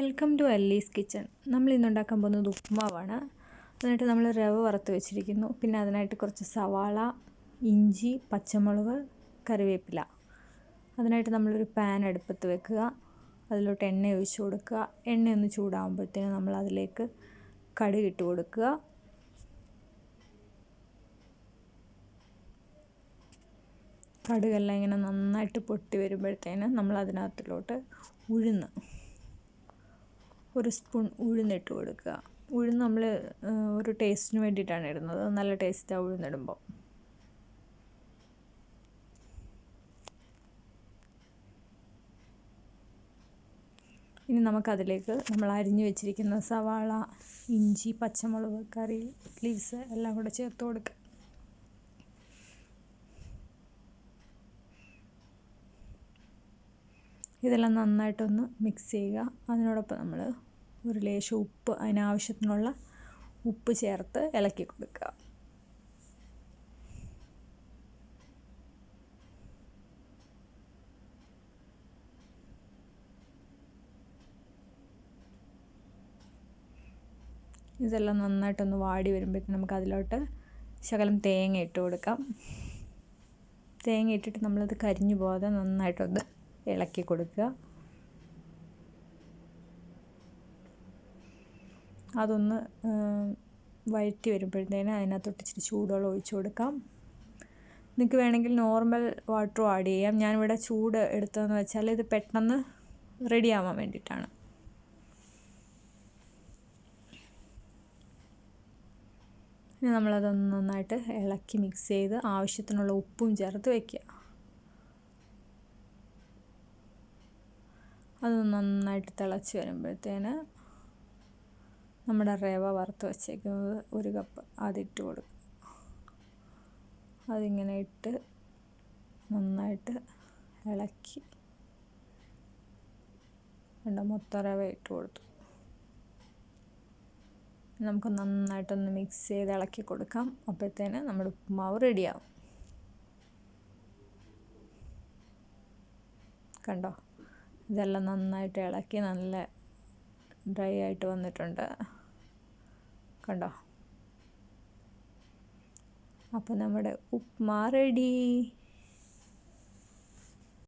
Welcome to അല്ലീസ് kitchen. നമ്മൾ ഇന്ന് ഉണ്ടാക്കാൻ പോകുന്നത് ഉപ്പുമാവാണ്. അതിനായിട്ട് നമ്മൾ റവ വറുത്ത് വെച്ചിരിക്കുന്നു. പിന്നെ അതിനായിട്ട് കുറച്ച് സവാള, ഇഞ്ചി, പച്ചമുളക്, കറിവേപ്പില. അതിനായിട്ട് നമ്മളൊരു പാൻ അടുപ്പത്ത് വെക്കുക. അതിലോട്ട് എണ്ണ ഒഴിച്ച് കൊടുക്കുക. എണ്ണ ഒന്ന് ചൂടാകുമ്പോഴത്തേനും നമ്മൾ അതിലേക്ക് കടുക് ഇട്ട് കൊടുക്കുക. കടുകെല്ലാം ഇങ്ങനെ നന്നായിട്ട് പൊട്ടി വരുമ്പോഴത്തേനും നമ്മൾ അതിനകത്തിലോട്ട് ഒരു സ്പൂൺ ഉഴുന്നിട്ട് കൊടുക്കുക. ഉഴുന്ന് നമ്മൾ ഒരു ടേസ്റ്റിന് വേണ്ടിയിട്ടാണ് ഇടുന്നത്. നല്ല ടേസ്റ്റാണ് ഉഴുന്നിടുമ്പോൾ. ഇനി നമുക്കതിലേക്ക് നമ്മൾ അരിഞ്ഞു വെച്ചിരിക്കുന്ന സവാള, ഇഞ്ചി, പച്ചമുളക്, കറി ലീവ്സ് എല്ലാം കൂടെ ചേർത്ത് കൊടുക്കുക. ഇതെല്ലാം നന്നായിട്ടൊന്ന് മിക്സ് ചെയ്യുക. അതിനോടൊപ്പം നമ്മൾ ഒരു ലേശം ഉപ്പ്, അതിനാവശ്യത്തിനുള്ള ഉപ്പ് ചേർത്ത് ഇളക്കി കൊടുക്കുക. ഇതെല്ലാം നന്നായിട്ടൊന്ന് വാടി വരുമ്പോഴത്തേക്കും നമുക്ക് അതിലോട്ട് ശകലം തേങ്ങ ഇട്ട് കൊടുക്കാം. തേങ്ങ ഇട്ടിട്ട് നമ്മളത് കരിഞ്ഞു പോകാതെ നന്നായിട്ടൊന്ന് ഇളക്കി കൊടുക്കുക. അതൊന്ന് വഴറ്റി വരുമ്പോഴത്തേന് അതിനകത്തോട്ട് ഇച്ചിരി ചൂടുവെള്ളം ഒഴിച്ചു കൊടുക്കാം. നിങ്ങൾക്ക് വേണമെങ്കിൽ നോർമൽ വാട്ടറും ആഡ് ചെയ്യാം. ഞാനിവിടെ ചൂട് എടുത്തതെന്ന് വെച്ചാൽ ഇത് പെട്ടെന്ന് റെഡി ആവാൻ വേണ്ടിയിട്ടാണ്. ഇനി നമ്മളതൊന്ന് നന്നായിട്ട് ഇളക്കി മിക്സ് ചെയ്ത് ആവശ്യത്തിനുള്ള ഉപ്പും ചേർത്ത് വയ്ക്കുക. അത് നന്നായിട്ട് തിളച്ച് വരുമ്പോഴത്തേന് നമ്മുടെ റവ വറുത്ത് വച്ചേക്കുന്നത് ഒരു കപ്പ് അതിട്ട് കൊടുക്കുക. അതിങ്ങനെ ഇട്ട് നന്നായിട്ട് ഇളക്കി മൊത്തം റവ ഇട്ട് കൊടുത്തു. നമുക്ക് നന്നായിട്ടൊന്ന് മിക്സ് ചെയ്ത് ഇളക്കി കൊടുക്കാം. അപ്പോഴത്തേന് നമ്മുടെ ഉപ്പുമാവ് റെഡിയാവും. കണ്ടോ, ഇതെല്ലാം നന്നായിട്ട് ഇളക്കി നല്ല ഡ്രൈ ആയിട്ട് വന്നിട്ടുണ്ട്. കണ്ടോ, അപ്പോൾ നമ്മുടെ ഉപ്മാ റെഡി.